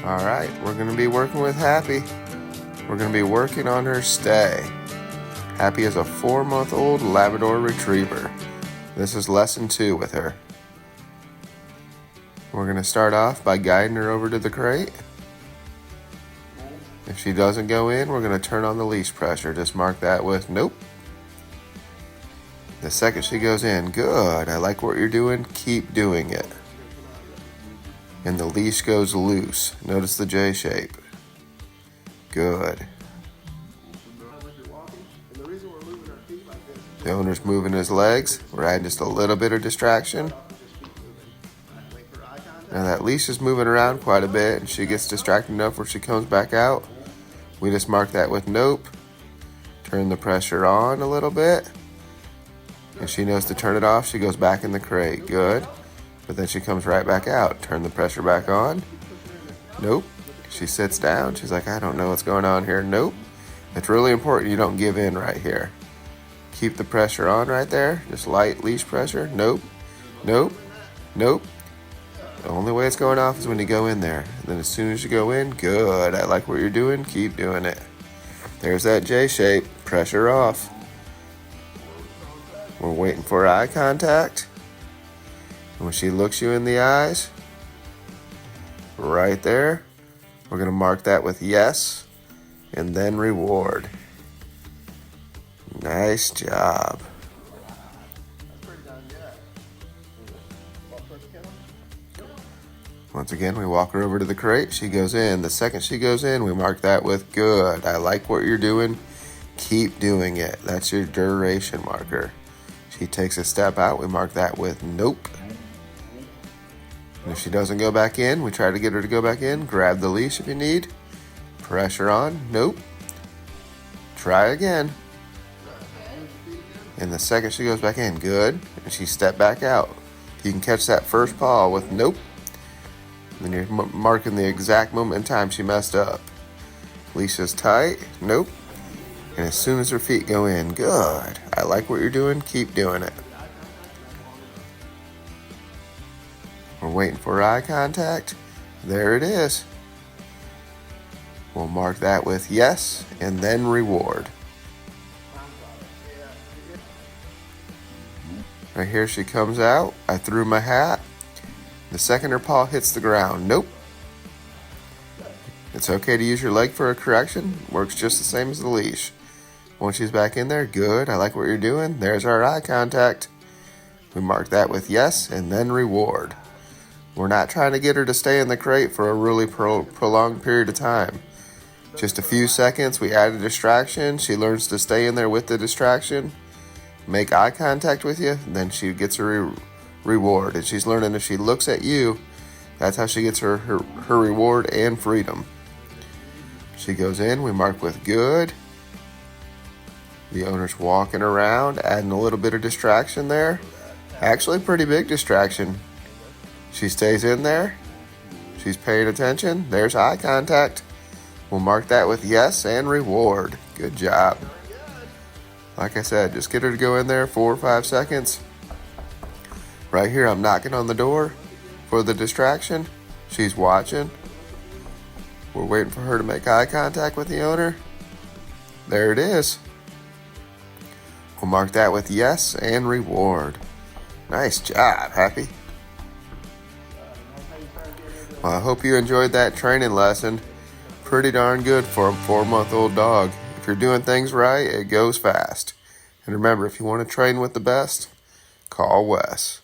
All right, we're going to be working with Happy. We're going to be working on her stay. Happy is a 4-month-old Labrador Retriever. This is lesson 2 with her. We're going to start off by guiding her over to the crate. If she doesn't go in, we're going to turn on the leash pressure. Just mark that with nope. The second she goes in, good. I like what you're doing. Keep doing it. And the leash goes loose. Notice the J shape. Good. The owner's moving his legs. We're adding just a little bit of distraction. Now that leash is moving around quite a bit, and she gets distracted enough where she comes back out. We just mark that with nope. Turn the pressure on a little bit. And she knows to turn it off. She goes back in the crate. Good. But then she comes right back out. Turn the pressure back on. Nope. She sits down. She's like, I don't know what's going on here. Nope. It's really important you don't give in right here. Keep the pressure on right there. Just light leash pressure. Nope. Nope. Nope. The only way it's going off is when you go in there. And then as soon as you go in, good. I like what you're doing. Keep doing it. There's that J shape. Pressure off. We're waiting for eye contact. And when she looks you in the eyes, right there, we're going to mark that with yes and then reward. Nice job. Once again, we walk her over to the crate. She goes in. The second she goes in, we mark that with good. I like what you're doing. Keep doing it. That's your duration marker. She takes a step out. We mark that with nope. And if she doesn't go back in, we try to get her to go back in. Grab the leash if you need. Pressure on. Nope. Try again. And the second she goes back in, good. And she stepped back out. You can catch that first paw with nope. And then you're marking the exact moment in time she messed up. Leash is tight. Nope. And as soon as her feet go in, good. I like what you're doing. Keep doing it. We're waiting for eye contact. There it is. We'll mark that with yes and then reward. Right here she comes out. I threw my hat. The second her paw hits the ground, nope. It's okay to use your leg for a correction. Works just the same as the leash. Once she's back in there, good. I like what you're doing. There's our eye contact. We mark that with yes and then reward. We're not trying to get her to stay in the crate for a really prolonged period of time. Just a few seconds, we add a distraction. She learns to stay in there with the distraction. Make eye contact with you, then she gets a reward. And she's learning if she looks at you, that's how she gets her reward and freedom. She goes in, we mark with good. The owner's walking around, adding a little bit of distraction there. Actually, pretty big distraction. She stays in there. She's paying attention. There's eye contact. We'll mark that with yes and reward. Good job. Like I said, just get her to go in there 4 or 5 seconds. Right here, I'm knocking on the door for the distraction. She's watching. We're waiting for her to make eye contact with the owner. There it is. We'll mark that with yes and reward. Nice job, Happy. Well, I hope you enjoyed that training lesson. Pretty darn good for a 4-month-old dog. If you're doing things right, it goes fast. And remember, if you want to train with the best, call Wes.